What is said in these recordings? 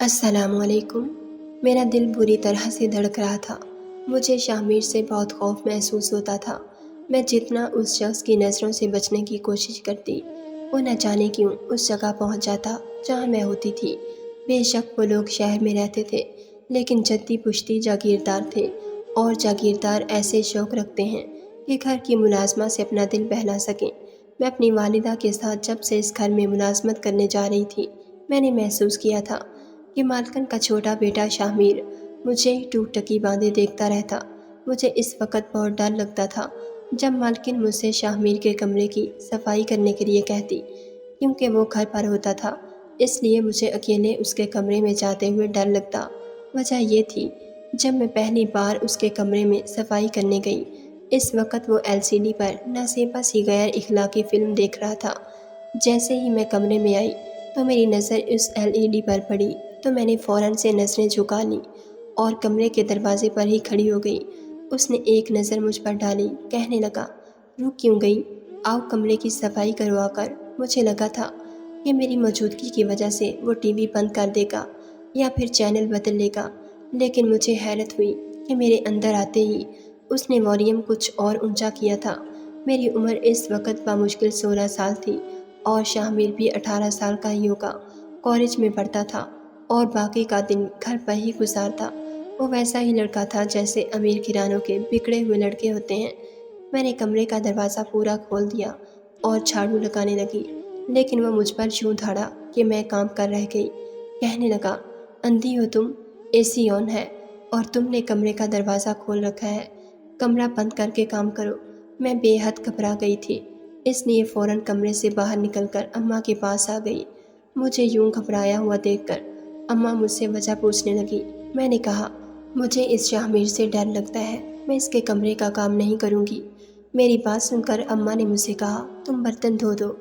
السلام علیکم۔ میرا دل بری طرح سے دھڑک رہا تھا۔ مجھے شاہ سے بہت خوف محسوس ہوتا تھا۔ میں جتنا اس شخص کی نظروں سے بچنے کی کوشش کرتی، وہ نہ جانے کیوں اس جگہ پہنچ جاتا جہاں میں ہوتی تھی۔ بے شک وہ لوگ شہر میں رہتے تھے، لیکن جدی پشتی جاگیردار تھے، اور جاگیردار ایسے شوق رکھتے ہیں کہ گھر کی ملازمہ سے اپنا دل بہلا سکیں۔ میں اپنی والدہ کے ساتھ جب سے اس گھر میں ملازمت کرنے جا رہی تھی، میں نے محسوس کیا تھا کہ مالکن کا چھوٹا بیٹا شاہ مجھے ٹوک ٹکی باندھے دیکھتا رہتا۔ مجھے اس وقت بہت ڈر لگتا تھا جب مالکن مجھ سے شاہ کے کمرے کی صفائی کرنے کے لیے کہتی، کیونکہ وہ گھر پر ہوتا تھا، اس لیے مجھے اکیلے اس کے کمرے میں جاتے ہوئے ڈر لگتا۔ وجہ یہ تھی، جب میں پہلی بار اس کے کمرے میں صفائی کرنے گئی، اس وقت وہ LCD پر ناصیبہ سی غیر اخلاقی فلم دیکھ رہا تھا۔ جیسے ہی میں کمرے میں آئی تو میری نظر اس LED پر پڑی تو میں نے فوراً سے نظریں جھکا لیں اور کمرے کے دروازے پر ہی کھڑی ہو گئی۔ اس نے ایک نظر مجھ پر ڈالی، کہنے لگا، رک کیوں گئی؟ آؤ کمرے کی صفائی کروا کر۔ مجھے لگا تھا کہ میری موجودگی کی وجہ سے وہ TV بند کر دے گا یا پھر چینل بدل لے گا، لیکن مجھے حیرت ہوئی کہ میرے اندر آتے ہی اس نے والیوم کچھ اور اونچا کیا تھا۔ میری عمر اس وقت بامشکل 16 سال تھی اور شاہ بھی 18 سال کا ہی ہوگا۔ کالج میں پڑھتا تھا اور باقی کا دن گھر پر ہی گزارتا۔ وہ ویسا ہی لڑکا تھا جیسے امیر گھرانوں کے بگڑے ہوئے لڑکے ہوتے ہیں۔ میں نے کمرے کا دروازہ پورا کھول دیا اور جھاڑو لگانے لگی، لیکن وہ مجھ پر یوں دھڑا کہ میں کام کر رہ گئی۔ کہنے لگا، اندھی ہو تم؟ AC آن ہے اور تم نے کمرے کا دروازہ کھول رکھا ہے، کمرہ بند کر کے کام کرو۔ میں بے حد گھبرا گئی تھی، اس لیے فوراً کمرے سے باہر نکل کر اماں کے پاس آ گئی۔ مجھے یوں گھبرایا ہوا دیکھ کر اماں مجھ سے وجہ پوچھنے لگی۔ میں نے کہا، مجھے اس شاہ سے ڈر لگتا ہے، میں اس کے کمرے کا کام نہیں کروں گی۔ میری بات سن کر اماں نے مجھ سے کہا، تم برتن دھو دو،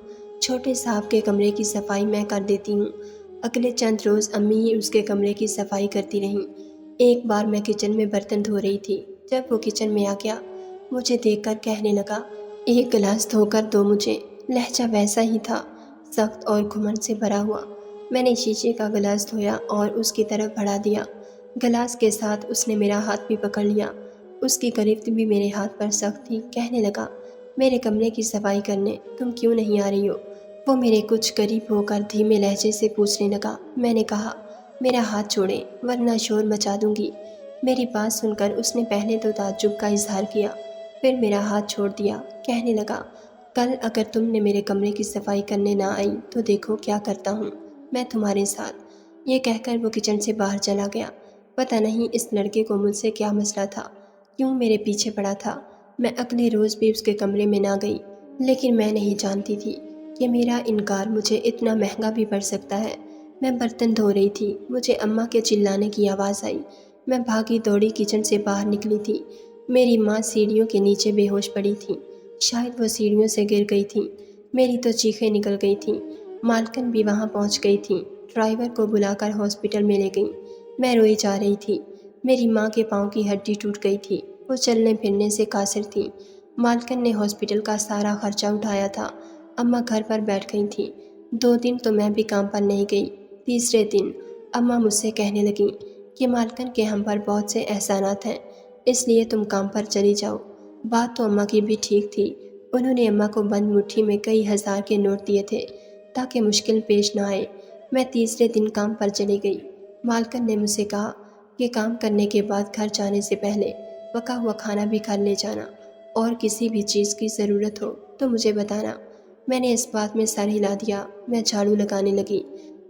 چھوٹے صاحب کے کمرے کی صفائی میں کر دیتی ہوں۔ اگلے چند روز امی ہی اس کے کمرے کی صفائی کرتی رہیں۔ ایک بار میں کچن میں برتن دھو رہی تھی، جب وہ کچن میں آ گیا، مجھے دیکھ کر کہنے لگا، ایک گلاس دھو کر دو مجھے۔ لہجہ ویسا ہی تھا، سخت اور گھمنڈ سے بھرا ہوا۔ میں نے شیشے کا گلاس دھویا اور اس کی طرف بڑھا دیا۔ گلاس کے ساتھ اس نے میرا ہاتھ بھی پکڑ لیا۔ اس کی گرفت بھی میرے ہاتھ پر سخت تھی۔ کہنے لگا، میرے کمرے کی صفائی کرنے تم کیوں نہیں آ رہی ہو؟ وہ میرے کچھ قریب ہو کر دھیمے لہجے سے پوچھنے لگا۔ میں نے کہا، میرا ہاتھ چھوڑیں ورنہ شور مچا دوں گی۔ میری بات سن کر اس نے پہلے تو تعجب کا اظہار کیا، پھر میرا ہاتھ چھوڑ دیا۔ کہنے لگا، کل اگر تم نے میرے کمرے کی صفائی کرنے نہ آئی تو دیکھو کیا کرتا ہوں میں تمہارے ساتھ۔ یہ کہہ کر وہ کچن سے باہر چلا گیا۔ پتہ نہیں اس لڑکے کو مجھ سے کیا مسئلہ تھا، کیوں میرے پیچھے پڑا تھا۔ میں اگلے روز بھی اس کے کمرے میں نہ گئی، لیکن میں نہیں جانتی تھی کہ میرا انکار مجھے اتنا مہنگا بھی پڑ سکتا ہے۔ میں برتن دھو رہی تھی، مجھے اماں کے چلانے کی آواز آئی۔ میں بھاگی دوڑی کچن سے باہر نکلی تھی۔ میری ماں سیڑھیوں کے نیچے بے ہوش پڑی تھی، شاید وہ سیڑھیوں سے گر گئی تھیں۔ میری تو چیخیں نکل گئی تھیں۔ مالکن بھی وہاں پہنچ گئی تھیں، ڈرائیور کو بلا کر ہاسپٹل میں لے گئیں۔ میں روئی جا رہی تھی۔ میری ماں کے پاؤں کی ہڈی ٹوٹ گئی تھی، وہ چلنے پھرنے سے قاصر تھیں۔ مالکن نے ہاسپٹل کا سارا خرچہ اٹھایا تھا۔ اماں گھر پر بیٹھ گئی تھیں۔ 2 دن تو میں بھی کام پر نہیں گئی۔ تیسرے دن اماں مجھ سے کہنے لگیں کہ مالکن کے ہم پر بہت سے احسانات ہیں، اس لیے تم کام پر چلی جاؤ۔ بات تو اماں کی بھی ٹھیک تھی۔ انہوں نے اماں کو بند مٹھی میں کئی ہزار کے نوٹ دیے تھے تاکہ مشکل پیش نہ آئے۔ میں تیسرے دن کام پر چلی گئی۔ مالکن نے مجھ سے کہا کہ کام کرنے کے بعد گھر جانے سے پہلے پکا ہوا کھانا بھی کھا لے جانا، اور کسی بھی چیز کی ضرورت ہو تو مجھے بتانا۔ میں نے اس بات میں سر ہلا دیا۔ میں جھاڑو لگانے لگی۔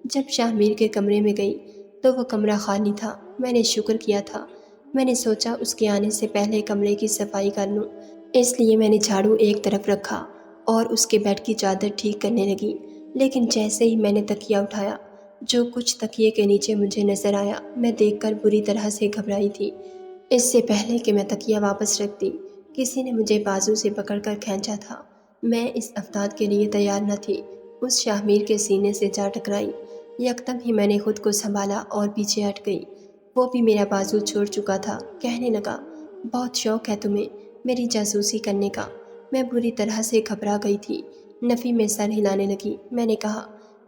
جب شاہ کے کمرے میں گئی تو وہ کمرہ خالی تھا۔ میں نے شکر کیا تھا۔ میں نے سوچا اس کے آنے سے پہلے کمرے کی صفائی کر لوں، اس لیے میں نے جھاڑو ایک طرف رکھا اور اس کے بیڈ کی چادر ٹھیک کرنے لگی۔ لیکن جیسے ہی میں نے تکیہ اٹھایا، جو کچھ تکیے کے نیچے مجھے نظر آیا میں دیکھ کر بری طرح سے گھبرائی تھی۔ اس سے پہلے کہ میں تکیہ واپس رکھتی، کسی نے مجھے بازو سے پکڑ کر کھینچا تھا۔ میں اس افتاد کے لیے تیار نہ تھی۔ اس شاہ کے سینے سے جا ٹکرائی۔ یکدم ہی میں نے خود کو سنبھالا اور پیچھے ہٹ گئی۔ وہ بھی میرا بازو چھوڑ چکا تھا۔ کہنے لگا، بہت شوق ہے تمہیں میری جاسوسی کرنے کا۔ میں بری طرح سے گھبرا گئی تھی۔ نفی میں سر ہلانے لگی۔ میں نے کہا،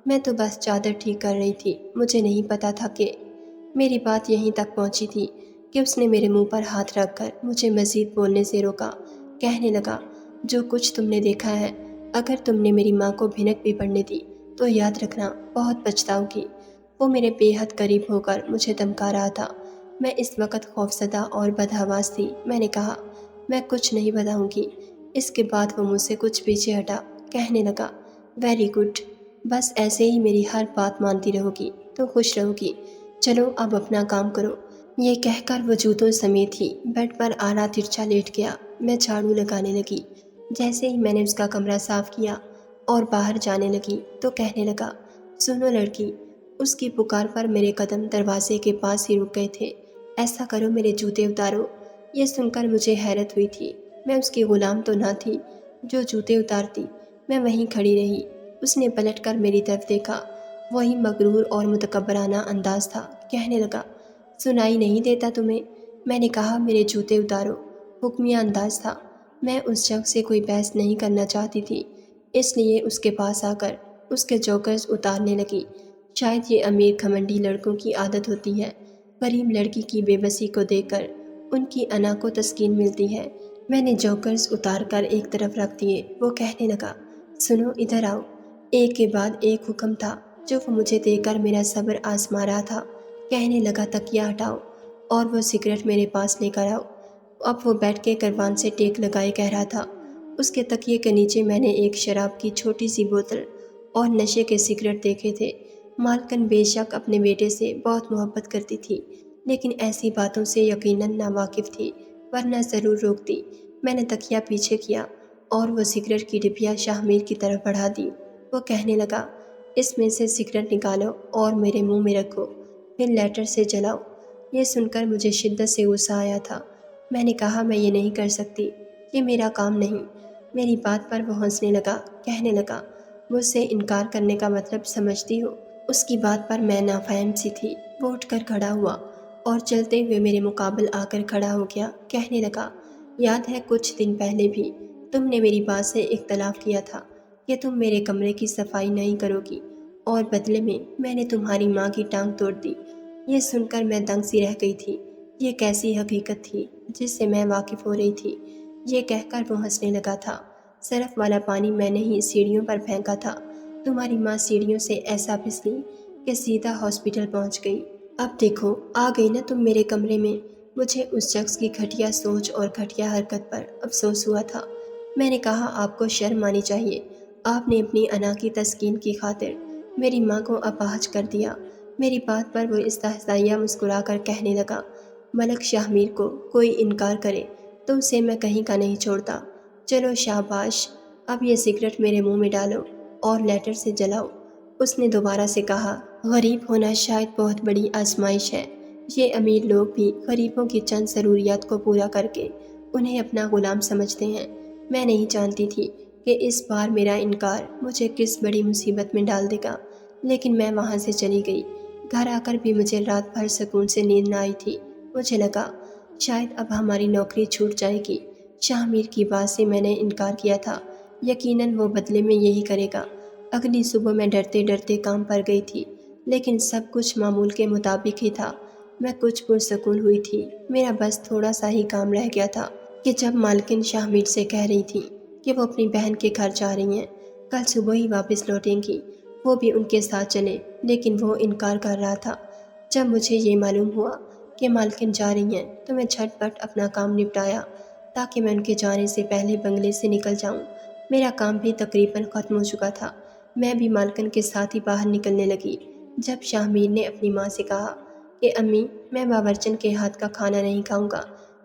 میں تو بس چادر ٹھیک کر رہی تھی، مجھے نہیں پتا تھا کہ میری بات یہیں تک پہنچی تھی کہ اس نے میرے منہ پر ہاتھ رکھ کر مجھے مزید بولنے سے روکا۔ کہنے لگا، جو کچھ تم نے دیکھا ہے، اگر تم نے میری ماں کو بھنک بھی پڑنے دی تو یاد رکھنا بہت پچھتاؤ گی۔ وہ میرے بے حد قریب ہو کر مجھے دھمکا رہا تھا۔ میں اس وقت خوفزدہ اور بدحواس تھی۔ میں نے کہا، میں کچھ نہیں بتاؤں گی۔ اس کے بعد وہ مجھ سے کچھ پیچھے ہٹا۔ کہنے لگا، ویری گڈ، بس ایسے ہی میری ہر بات مانتی رہو گی تو خوش رہو گی۔ چلو اب اپنا کام کرو۔ یہ کہہ کر وہ جوتوں سمیت ہی بیڈ پر آڑا ترچھا لیٹ گیا۔ میں جھاڑو لگانے لگی۔ جیسے ہی میں نے اس کا کمرہ صاف کیا اور باہر جانے لگی تو کہنے لگا، سنو لڑکی۔ اس کی پکار پر میرے قدم دروازے کے پاس ہی رک گئے تھے۔ ایسا کرو، میرے جوتے اتارو۔ یہ سن کر مجھے حیرت ہوئی تھی۔ میں اس کی غلام تو نہ تھی جو جوتے اتارتی۔ میں وہیں کھڑی رہی۔ اس نے پلٹ کر میری طرف دیکھا۔ وہی مغرور اور متکبرانہ انداز تھا۔ کہنے لگا، سنائی نہیں دیتا تمہیں؟ میں نے کہا، میرے جوتے اتارو۔ حکمیہ انداز تھا۔ میں اس شخص سے کوئی بحث نہیں کرنا چاہتی تھی، اس لیے اس کے پاس آ کر اس کے جوکرز اتارنے لگی۔ شاید یہ امیر گھمنڈی لڑکوں کی عادت ہوتی ہے۔ غریب لڑکی کی بے بسی کو دیکھ کر ان کی انا کو تسکین ملتی ہے۔ میں نے جوکرز اتار کر ایک طرف رکھ دیے۔ وہ کہنے لگا، سنو، ادھر آؤ۔ ایک کے بعد ایک حکم تھا جو وہ مجھے دے کر میرا صبر آزما رہا تھا۔ کہنے لگا، تکیہ ہٹاؤ اور وہ سگریٹ میرے پاس لے کر آؤ۔ اب وہ بیٹھ کے کروان سے ٹیک لگائے کہہ رہا تھا۔ اس کے تکیے کے نیچے میں نے ایک شراب کی چھوٹی سی بوتل اور نشے کے سگریٹ دیکھے تھے۔ مالکن بے شک اپنے بیٹے سے بہت محبت کرتی تھی، لیکن ایسی باتوں سے یقیناً ناواقف تھی، ورنہ ضرور روکتی۔ میں نے تکیہ پیچھے کیا اور وہ سگریٹ کی ڈبیا شاہ میر کی طرف بڑھا دی۔ وہ کہنے لگا، اس میں سے سگریٹ نکالو اور میرے منہ میں رکھو، پھر لائٹر سے جلاؤ۔ یہ سن کر مجھے شدت سے غصہ آیا تھا۔ میں نے کہا، میں یہ نہیں کر سکتی، یہ میرا کام نہیں۔ میری بات پر وہ ہنسنے لگا۔ کہنے لگا، مجھ سے انکار کرنے کا مطلب سمجھتی ہو؟ اس کی بات پر میں نافہم سی تھی۔ وہ اٹھ کر کھڑا ہوا اور چلتے ہوئے میرے مقابل آ کر کھڑا ہو گیا۔ کہنے لگا، یاد ہے کچھ دن پہلے بھی تم نے میری بات سے اختلاف کیا تھا کہ تم میرے کمرے کی صفائی نہیں کرو گی، اور بدلے میں نے تمہاری ماں کی ٹانگ توڑ دی۔ یہ سن کر میں دنگ سی رہ گئی تھی۔ یہ کیسی حقیقت تھی جس سے میں واقف ہو رہی تھی؟ یہ کہہ کر وہ ہنسنے لگا تھا۔ سرف والا پانی میں نے ہی سیڑھیوں پر پھینکا تھا۔ تمہاری ماں سیڑھیوں سے ایسا پھسلی کہ سیدھا ہاسپٹل پہنچ گئی۔ اب دیکھو، آ گئی نا تم میرے کمرے میں۔ مجھے اس شخص کی گھٹیا سوچ اور گھٹیا حرکت پر افسوس ہوا تھا۔ میں نے کہا، آپ کو شرم آنی چاہیے۔ آپ نے اپنی انا کی تسکین کی خاطر میری ماں کو اپاہج کر دیا۔ میری بات پر وہ استہزائیہ مسکرا کر کہنے لگا، ملک شاہ میر کو کوئی انکار کرے تو اسے میں کہیں کا نہیں چھوڑتا۔ چلو شاباش، اب یہ سگریٹ میرے منہ میں ڈالو اور لائٹر سے جلاؤ۔ اس نے دوبارہ سے کہا، غریب ہونا شاید بہت بڑی آزمائش ہے۔ یہ امیر لوگ بھی غریبوں کی چند ضروریات کو پورا کر کے انہیں اپنا غلام سمجھتے ہیں۔ میں نہیں جانتی تھی کہ اس بار میرا انکار مجھے کس بڑی مصیبت میں ڈال دے گا، لیکن میں وہاں سے چلی گئی۔ گھر آ کر بھی مجھے رات بھر سکون سے نیند نہ آئی تھی۔ مجھے لگا شاید اب ہماری نوکری چھوٹ جائے گی۔ شاہ میر کی بات سے میں نے انکار کیا تھا، یقیناً وہ بدلے میں یہی کرے گا۔ اگلی صبح میں ڈرتے ڈرتے کام پر گئی تھی، لیکن سب کچھ معمول کے مطابق ہی تھا۔ میں کچھ پرسکون ہوئی تھی۔ میرا بس تھوڑا سا ہی کام رہ گیا تھا کہ جب مالکن شاہ میر سے کہہ رہی تھی کہ وہ اپنی بہن کے گھر جا رہی ہیں، کل صبح ہی واپس لوٹیں گی۔ وہ بھی ان کے ساتھ چلے، لیکن وہ انکار کر رہا تھا۔ جب مجھے یہ معلوم ہوا کہ مالکن جا رہی ہیں تو میں جھٹ پٹ اپنا کام نپٹایا تاکہ میں ان کے جانے سے پہلے بنگلے سے نکل جاؤں۔ میرا کام بھی تقریباً ختم ہو چکا تھا۔ میں بھی مالکن کے ساتھ ہی باہر نکلنے لگی جب شاہ میر نے اپنی ماں سے کہا کہ امی، میں باورچن کے ہاتھ کا کھانا نہیں کھاؤں گا،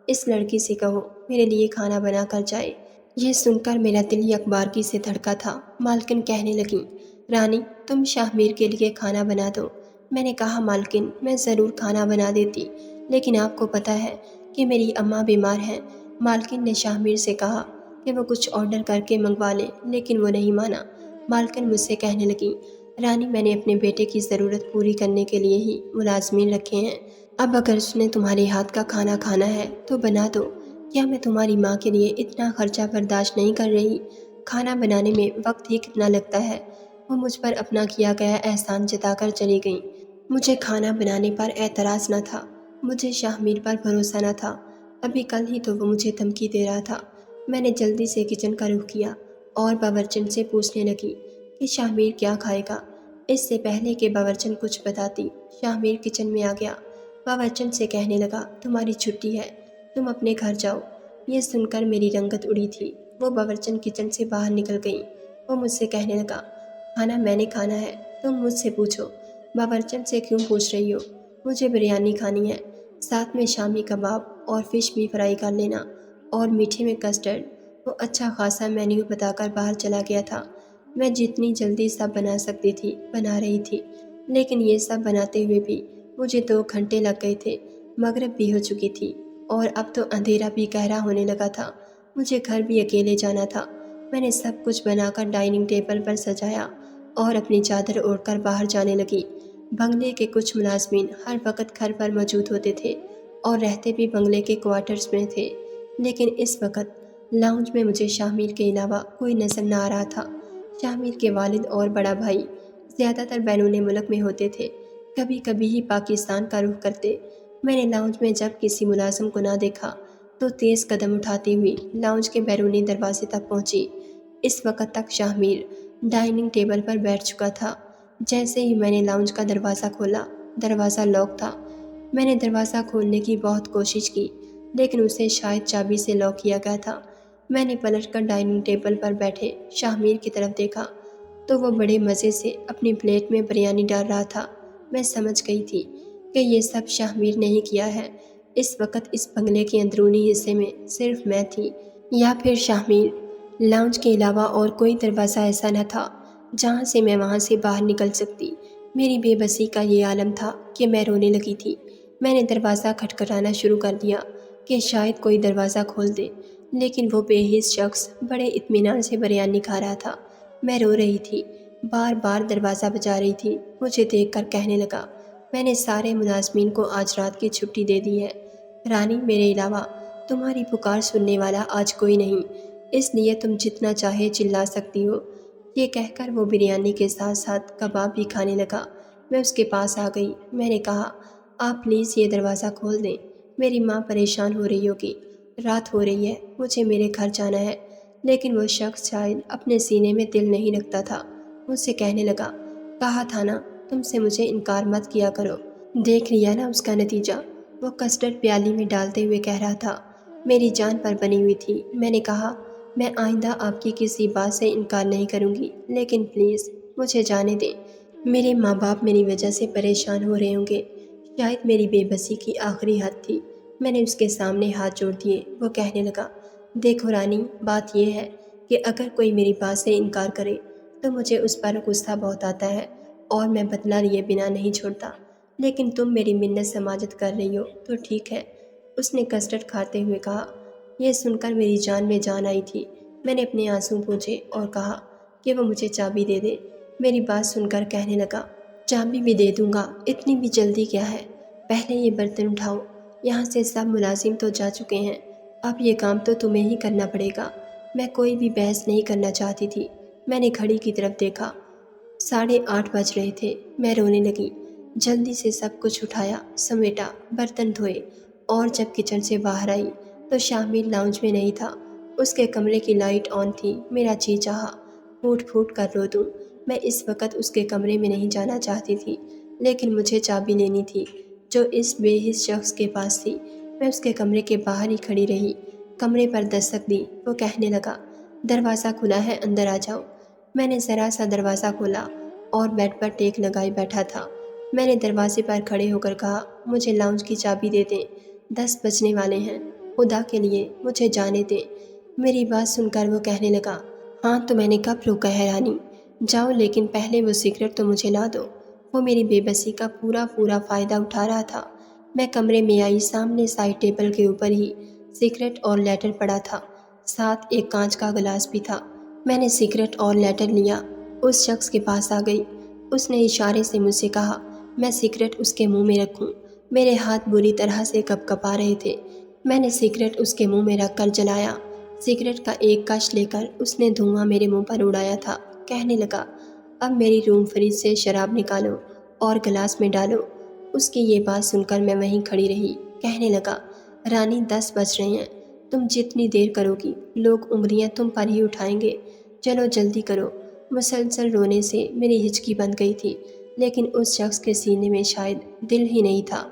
اس لڑکی سے کہو میرے لیے کھانا بنا کر جائے۔ یہ سن کر میرا دل یکبارگی سے دھڑکا تھا۔ مالکن کہنے لگیں، رانی، تم شاہ میر کے لیے کھانا بنا دو۔ میں نے کہا، مالکن، میں ضرور کھانا بنا دیتی، لیکن آپ کو پتہ ہے کہ میری اماں بیمار ہیں۔ مالکن نے شاہ میر سے کہا کہ وہ کچھ آرڈر کر کے منگوا لیں، لیکن وہ نہیں مانا۔ مالکن مجھ سے کہنے لگیں، رانی، میں نے اپنے بیٹے کی ضرورت پوری کرنے کے لیے ہی ملازمین رکھے ہیں۔ اب اگر اس نے تمہارے ہاتھ کا کھانا کھانا ہے تو بنا دو۔ کیا میں تمہاری ماں کے لیے اتنا خرچہ برداشت نہیں کر رہی؟ کھانا بنانے میں وقت ہی کتنا لگتا ہے۔ وہ مجھ پر اپنا کیا گیا احسان جتا کر چلی گئیں۔ مجھے کھانا بنانے پر اعتراض نہ تھا، مجھے شاہ میر پر بھروسہ نہ تھا۔ ابھی کل ہی تو وہ مجھے دھمکی دے رہا تھا۔ میں نے جلدی سے کچن کا رخ کیا اور باورچن سے پوچھنے لگی کہ شاہ میر کیا کھائے گا۔ اس سے پہلے کہ باورچن کچھ بتاتی، شاہ میر کچن میں آ گیا۔ باورچن سے کہنے لگا، تمہاری چھٹی ہے، تم اپنے گھر جاؤ۔ یہ سن کر میری رنگت اڑی تھی۔ وہ باورچن کچن سے باہر نکل گئی۔ وہ مجھ سے کہنے لگا، کھانا میں نے کھانا ہے، تم مجھ سے پوچھو۔ باورچن سے کیوں پوچھ رہی ہو؟ مجھے بریانی کھانی ہے، ساتھ میں شامی کباب اور فش بھی فرائی کر لینا، اور میٹھے میں کسٹرڈ۔ وہ اچھا خاصا مینیو بتا کر باہر چلا گیا تھا۔ میں جتنی جلدی سب بنا سکتی تھی بنا رہی تھی، لیکن یہ سب بناتے ہوئے بھی مجھے 2 گھنٹے لگ گئے تھے۔ مغرب بھی ہو چکی تھی اور اب تو اندھیرا بھی گہرا ہونے لگا تھا۔ مجھے گھر بھی اکیلے جانا تھا۔ میں نے سب کچھ بنا کر ڈائننگ ٹیبل پر سجایا اور اپنی چادر اوڑھ کر باہر جانے لگی۔ بنگلے کے کچھ ملازمین ہر وقت گھر پر موجود ہوتے تھے اور رہتے بھی بنگلے کے کوارٹرز میں تھے، لیکن اس وقت لاؤنج میں مجھے شاہ میر کے علاوہ کوئی نظر نہ آ رہا تھا۔ شاہ میر کے والد اور بڑا بھائی زیادہ تر بیرون ملک میں ہوتے تھے، کبھی کبھی ہی پاکستان کا رخ کرتے۔ میں نے لاؤنج میں جب کسی ملازم کو نہ دیکھا تو تیز قدم اٹھاتی ہوئی لاؤنج کے بیرونی دروازے تک پہنچی۔ اس وقت تک شاہ میر ڈائننگ ٹیبل پر بیٹھ چکا تھا۔ جیسے ہی میں نے لاؤنج کا دروازہ کھولا، دروازہ لاک تھا۔ میں نے دروازہ کھولنے کی بہت کوشش کی، لیکن اسے شاید چابی سے لاک کیا گیا تھا۔ میں نے پلٹ کر ڈائننگ ٹیبل پر بیٹھے شاہ میر کی طرف دیکھا تو وہ بڑے مزے سے اپنی پلیٹ میں بریانی ڈال رہا تھا۔ میں سمجھ گئی تھی کہ یہ سب شاہ میر نے ہی کیا ہے۔ اس وقت اس بنگلے کے اندرونی حصے میں صرف میں تھی، یا پھر شاہ میر۔ لاؤنج کے علاوہ اور کوئی دروازہ ایسا نہ تھا جہاں سے میں وہاں سے باہر نکل سکتی۔ میری بے بسی کا یہ عالم تھا کہ میں رونے لگی تھی۔ میں نے دروازہ کھٹکھٹانا شروع کر دیا کہ شاید کوئی دروازہ کھول دے، لیکن وہ بے حس شخص بڑے اطمینان سے بریانی کھا رہا تھا۔ میں رو رہی تھی، بار بار دروازہ بجا رہی تھی۔ مجھے دیکھ کر کہنے لگا، میں نے سارے ملازمین کو آج رات کی چھٹی دے دی ہے رانی، میرے علاوہ تمہاری پکار سننے والا آج کوئی نہیں، اس لیے تم جتنا چاہے چلا سکتی ہو۔ یہ کہہ کر وہ بریانی کے ساتھ ساتھ کباب بھی کھانے لگا۔ میں اس کے پاس آ گئی۔ میں نے کہا، آپ پلیز یہ دروازہ کھول دیں، میری ماں پریشان ہو رہی ہوگی، رات ہو رہی ہے، مجھے میرے گھر جانا ہے۔ لیکن وہ شخص شاید اپنے سینے میں دل نہیں رکھتا تھا۔ مجھ سے کہنے لگا، کہا تھا نا تم سے مجھے انکار مت کیا کرو، دیکھ لیا نا اس کا نتیجہ۔ وہ کسٹرڈ پیالی میں ڈالتے ہوئے کہہ رہا تھا۔ میری جان پر بنی ہوئی تھی۔ میں نے کہا، میں آئندہ آپ کی کسی بات سے انکار نہیں کروں گی، لیکن پلیز مجھے جانے دیں۔ میرے ماں باپ میری وجہ سے پریشان ہو رہے ہوں گے۔ شاید میری بے بسی کی آخری حد تھی۔ میں نے اس کے سامنے ہاتھ جوڑ دیے۔ وہ کہنے لگا، دیکھو رانی، بات یہ ہے کہ اگر کوئی میری بات سے انکار کرے تو مجھے اس پر غصہ بہت آتا ہے اور میں بدلہ لیے بنا نہیں چھوڑتا، لیکن تم میری منت سماجت کر رہی ہو تو ٹھیک ہے۔ اس نے کسٹرڈ کھاتے ہوئے کہا۔ یہ سن کر میری جان میں جان آئی تھی۔ میں نے اپنے آنسو پوچھے اور کہا کہ وہ مجھے چابی دے دے۔ میری بات سن کر کہنے لگا، چابی بھی دے دوں گا، اتنی بھی جلدی کیا ہے؟ پہلے یہ برتن اٹھاؤ، یہاں سے سب ملازم تو جا چکے ہیں، اب یہ کام تو تمہیں ہی کرنا پڑے گا۔ میں کوئی بھی بحث نہیں کرنا چاہتی تھی۔ میں نے گھڑی کی طرف دیکھا، 8:30 بج رہے تھے۔ میں رونے لگی۔ جلدی سے سب کچھ اٹھایا، سمیٹا، برتن دھوئے، اور جب کچن سے باہر آئی تو شاہ میر لاؤنج میں نہیں تھا۔ اس کے کمرے کی لائٹ آن تھی۔ میرا جی چاہا پھوٹ پھوٹ کر رو دوں۔ میں اس وقت اس کے کمرے میں نہیں جانا چاہتی تھی، لیکن مجھے چابی لینی تھی جو اس بے حس شخص کے پاس تھی۔ میں اس کے کمرے کے باہر ہی کھڑی رہی، کمرے پر دستک دی۔ وہ کہنے لگا، دروازہ کھلا ہے، اندر آ جاؤ۔ میں نے ذرا سا دروازہ کھولا اور بیڈ پر ٹیک لگائے بیٹھا تھا۔ میں نے دروازے پر کھڑے ہو کر کہا، مجھے لاؤنج کی چابی دے دیں، 10 بجنے والے ہیں، خدا کے لیے مجھے جانے دیں۔ میری بات سن کر وہ کہنے لگا، ہاں تو میں نے کب روکا ہے رانی، جاؤ، لیکن پہلے وہ سگریٹ تو مجھے لا دو۔ وہ میری بے بسی کا پورا فائدہ اٹھا رہا تھا۔ میں کمرے میں آئی، سامنے سائڈ ٹیبل کے اوپر ہی سگریٹ اور لیٹر پڑا تھا، ساتھ ایک کانچ کا گلاس بھی تھا۔ میں نے سگریٹ اور لیٹر لیا، اس شخص کے پاس آ گئی۔ اس نے اشارے سے مجھ سے کہا میں سگریٹ اس کے منہ میں رکھوں۔ میرے ہاتھ بری طرح سے کپکپا رہے تھے۔ میں نے سگریٹ اس کے منہ میں رکھ کر جلایا۔ سگریٹ کا ایک کش لے کر اس نے دھواں میرے منہ پر اڑایا تھا۔ کہنے لگا، اب میری روم فریج سے شراب نکالو اور گلاس میں ڈالو۔ اس کی یہ بات سن کر میں وہیں کھڑی رہی۔ کہنے لگا، رانی 10 بج رہے ہیں، تم جتنی دیر کرو گی لوگ انگلیاں تم پر ہی اٹھائیں گے، چلو جلدی کرو۔ مسلسل رونے سے میری ہچکی بند گئی تھی، لیکن اس شخص کے سینے میں شاید دل ہی نہیں تھا۔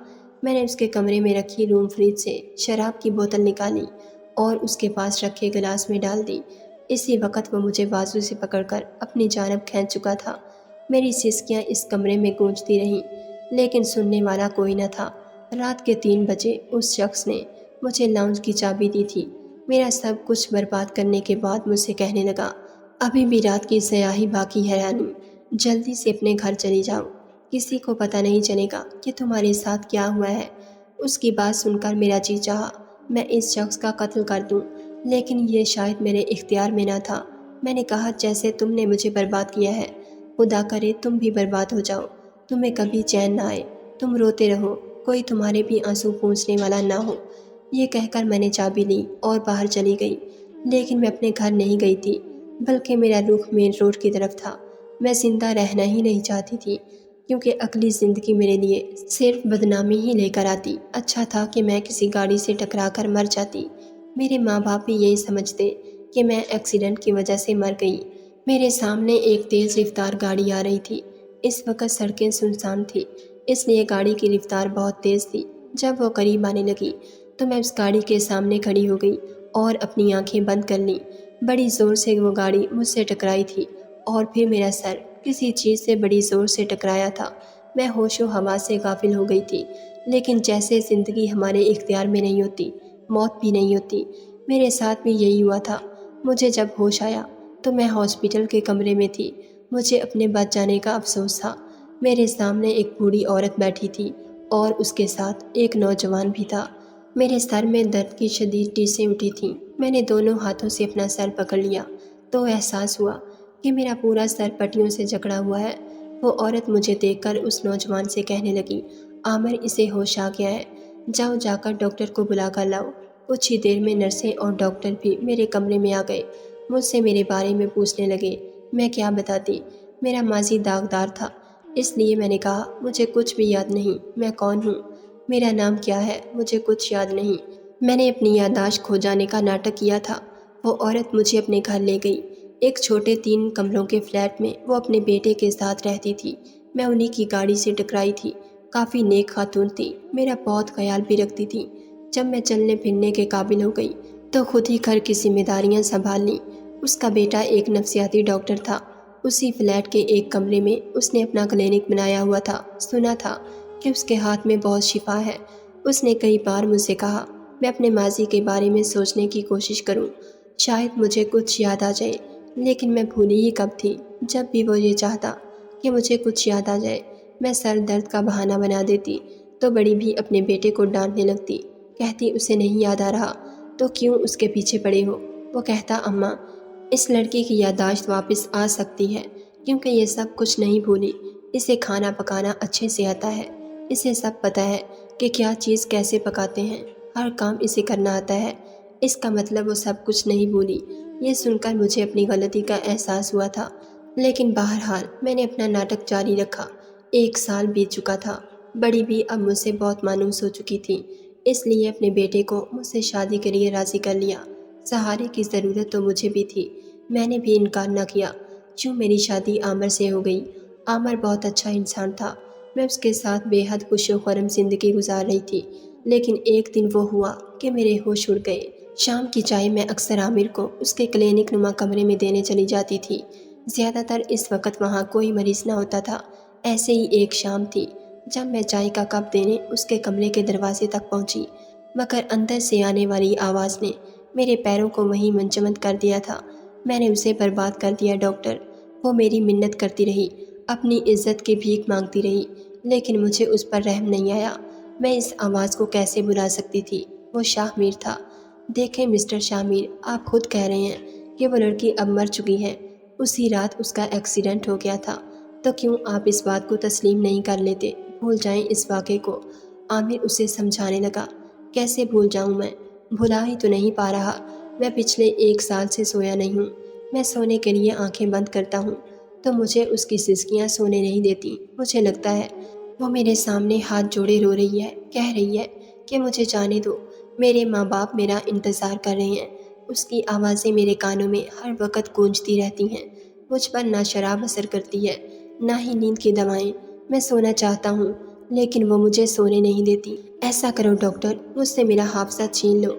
میں نے اس کے کمرے میں رکھی روم فریج سے شراب کی بوتل نکالی اور اس کے پاس رکھے گلاس میں ڈال دی۔ اسی وقت وہ مجھے بازو سے پکڑ کر اپنی جانب کھینچ چکا تھا۔ میری سسکیاں اس کمرے میں گونجتی رہیں، لیکن سننے والا کوئی نہ تھا۔ رات کے 3 بجے اس شخص نے مجھے لاؤنج کی چابی دی تھی۔ میرا سب کچھ برباد کرنے کے بعد مجھ سے کہنے لگا، ابھی بھی رات کی سیاہی باقی ہے رانی، جلدی سے اپنے گھر چلی جاؤ، کسی کو پتہ نہیں چلے گا کہ تمہارے ساتھ کیا ہوا ہے۔ اس کی بات سن کر میرا جی چاہا میں اس شخص کا قتل کر دوں، لیکن یہ شاید میرے اختیار میں نہ تھا۔ میں نے کہا، جیسے تم نے مجھے برباد کیا ہے، خدا کرے تم بھی برباد ہو جاؤ، تمہیں کبھی چین نہ آئے، تم روتے رہو، کوئی تمہارے بھی آنسو پونچھنے والا نہ ہو۔ یہ کہہ کر میں نے چابی لی اور باہر چلی گئی، لیکن میں اپنے گھر نہیں گئی تھی، بلکہ میرا رخ مین روڈ کی طرف تھا۔ میں زندہ رہنا ہی نہیں چاہتی تھی، کیونکہ اگلی زندگی میرے لیے صرف بدنامی ہی لے کر آتی۔ اچھا تھا کہ میں کسی گاڑی سے ٹکرا کر مر جاتی۔ میرے ماں باپ بھی یہی سمجھتے کہ میں ایکسیڈنٹ کی وجہ سے مر گئی۔ میرے سامنے ایک تیز رفتار گاڑی آ رہی تھی۔ اس وقت سڑکیں سنسان تھیں، اس لیے گاڑی کی رفتار بہت تیز تھی۔ جب وہ قریب آنے لگی تو میں اس گاڑی کے سامنے کھڑی ہو گئی اور اپنی آنکھیں بند کر لیں۔ بڑی زور سے وہ گاڑی مجھ سے ٹکرائی تھی اور پھر میرا سر کسی چیز سے بڑی زور سے ٹکرایا تھا۔ میں ہوش و حواس سے غافل ہو گئی تھی، لیکن جیسے زندگی ہمارے اختیار میں نہیں ہوتی، موت بھی نہیں ہوتی، میرے ساتھ بھی یہی ہوا تھا۔ مجھے جب ہوش آیا تو میں ہاسپٹل کے کمرے میں تھی۔ مجھے اپنے بچ جانے کا افسوس تھا۔ میرے سامنے ایک بوڑھی عورت بیٹھی تھی اور اس کے ساتھ ایک نوجوان بھی تھا۔ میرے سر میں درد کی شدید ٹیسیں اٹھی تھیں۔ میں نے دونوں ہاتھوں سے اپنا سر پکڑ لیا تو احساس ہوا کہ میرا پورا سر پٹیوں سے جکڑا ہوا ہے۔ وہ عورت مجھے دیکھ کر اس نوجوان سے کہنے لگی، عامر، اسے ہوش آ گیا ہے، جاؤ جا کر ڈاکٹر کو بلا کر لاؤ۔ کچھ ہی دیر میں نرسیں اور ڈاکٹر بھی میرے کمرے میں آ گئے۔ مجھ سے میرے بارے میں پوچھنے لگے۔ میں کیا بتاتی؟ میرا ماضی داغدار تھا، اس لیے میں نے کہا، مجھے کچھ بھی یاد نہیں، میں کون ہوں، میرا نام کیا ہے، مجھے کچھ یاد نہیں۔ میں نے اپنی یادداشت کھو جانے کا ناٹک کیا تھا۔ وہ عورت مجھے اپنے گھر لے گئی۔ ایک چھوٹے 3 کمروں کے فلیٹ میں وہ اپنے بیٹے کے ساتھ رہتی تھی۔ میں انہی کی گاڑی سے ٹکرائی تھی۔ کافی نیک خاتون تھی، میرا بہت خیال بھی رکھتی تھی۔ جب میں چلنے پھرنے کے قابل ہو گئی تو خود ہی گھر کی ذمہ داریاں سنبھال لیں۔ اس کا بیٹا ایک نفسیاتی ڈاکٹر تھا۔ اسی فلیٹ کے ایک کمرے میں اس نے اپنا کلینک بنایا ہوا تھا۔ سنا تھا کہ اس کے ہاتھ میں بہت شفا ہے۔ اس نے کئی بار مجھ سے کہا میں اپنے ماضی کے بارے میں سوچنے کی کوشش کروں، شاید مجھے کچھ یاد آ جائے، لیکن میں بھولی ہی کب تھی۔ جب بھی وہ یہ چاہتا کہ مجھے کچھ یاد آ جائے، میں سر درد کا بہانہ بنا دیتی تو بڑی بھی اپنے بیٹے کو ڈانٹنے لگتی، کہتی اسے نہیں یاد آ رہا تو کیوں اس کے پیچھے پڑے ہو۔ وہ کہتا، اماں، اس لڑکی کی یادداشت واپس آ سکتی ہے کیونکہ یہ سب کچھ نہیں بھولی، اسے کھانا پکانا اچھے سے آتا ہے، اسے سب پتہ ہے کہ کیا چیز کیسے پکاتے ہیں، ہر کام اسے کرنا آتا ہے، اس کا مطلب وہ سب کچھ نہیں بھولی۔ یہ سن کر مجھے اپنی غلطی کا احساس ہوا تھا، لیکن بہرحال میں نے اپنا ناٹک جاری رکھا۔ 1 سال بیت چکا تھا۔ بڑی بھی اب مجھ سے بہت مانوس ہو چکی تھی، اس لیے اپنے بیٹے کو مجھ سے شادی کے لیے راضی کر لیا۔ سہارے کی ضرورت تو مجھے بھی تھی، میں نے بھی انکار نہ کیا۔ یوں میری شادی عامر سے ہو گئی۔ عامر بہت اچھا انسان تھا، میں اس کے ساتھ بے حد خوش و خرم زندگی گزار رہی تھی، لیکن ایک دن وہ ہوا کہ میرے ہوش اڑ گئے۔ شام کی چائے میں اکثر عامر کو اس کے کلینک نما کمرے میں دینے چلی جاتی تھی۔ زیادہ تر اس وقت وہاں کوئی مریض نہ ہوتا تھا۔ ایسے ہی ایک شام تھی جب میں چائے کا کپ دینے اس کے کمرے کے دروازے تک پہنچی، مگر اندر سے آنے والی آواز نے میرے پیروں کو وہیں منجمد کر دیا تھا۔ میں نے اسے برباد کر دیا ڈاکٹر۔ وہ میری منت کرتی رہی، اپنی عزت کی بھیک مانگتی رہی، لیکن مجھے اس پر رحم نہیں آیا۔ میں اس آواز کو کیسے بھلا سکتی تھی؟ وہ شاہ میر تھا۔ دیکھیں مسٹر شاہ میر، آپ خود کہہ رہے ہیں کہ وہ لڑکی اب مر چکی ہے، اسی رات اس کا ایکسیڈنٹ ہو گیا تھا، تو کیوں آپ اس بات کو تسلیم نہیں کر لیتے؟ بھول جائیں اس واقعے کو۔ عامر اسے سمجھانے لگا۔ کیسے بھول جاؤں میں؟ بھلا ہی تو نہیں پا رہا۔ میں پچھلے 1 سال سے سویا نہیں ہوں۔ میں سونے کے لیے آنکھیں بند کرتا ہوں تو مجھے اس کی سسکیاں سونے نہیں دیتی۔ مجھے لگتا ہے وہ میرے سامنے ہاتھ جوڑے رو رہی ہے، کہہ رہی ہے کہ مجھے جانے دو، میرے ماں باپ میرا انتظار کر رہے ہیں۔ اس کی آوازیں میرے کانوں میں ہر وقت گونجتی رہتی ہیں۔ مجھ پر نہ شراب اثر کرتی ہے، نہ ہی نیند کی دوائیں۔ میں سونا چاہتا ہوں لیکن وہ مجھے سونے نہیں دیتی۔ ایسا کرو ڈاکٹر، مجھ سے میرا حافظہ چھین لو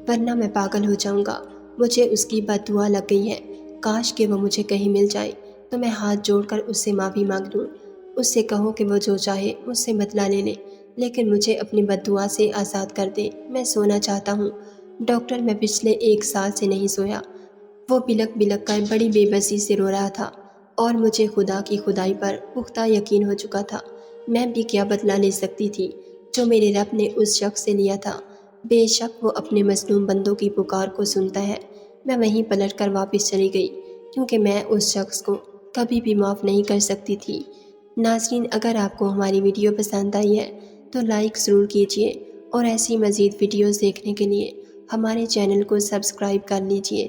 ورنہ میں پاگل ہو جاؤں گا۔ مجھے اس کی بد دعا لگ گئی ہے۔ کاش کہ وہ مجھے کہیں مل جائے تو میں ہاتھ جوڑ کر اس سے معافی مانگ لوں۔ اس سے کہو کہ وہ جو چاہے مجھ سے بدلہ لے لے، لیکن مجھے اپنی بد دعا سے آزاد کر دے۔ میں سونا چاہتا ہوں ڈاکٹر، میں پچھلے 1 سال سے نہیں سویا۔ وہ بلک بلک کر بڑی بے بسی سے رو رہا تھا اور مجھے خدا کی خدائی پر پختہ یقین ہو چکا تھا۔ میں بھی کیا بدلہ لے سکتی تھی جو میرے رب نے اس شخص سے لیا تھا؟ بے شک وہ اپنے مظلوم بندوں کی پکار کو سنتا ہے۔ میں وہیں پلٹ کر واپس چلی گئی کیونکہ میں اس شخص کو کبھی بھی معاف نہیں کر سکتی تھی۔ ناظرین، اگر آپ کو ہماری ویڈیو پسند آئی ہے تو لائک ضرور کیجیے اور ایسی مزید ویڈیوز دیکھنے کے لیے ہمارے چینل کو سبسکرائب کر لیجیے۔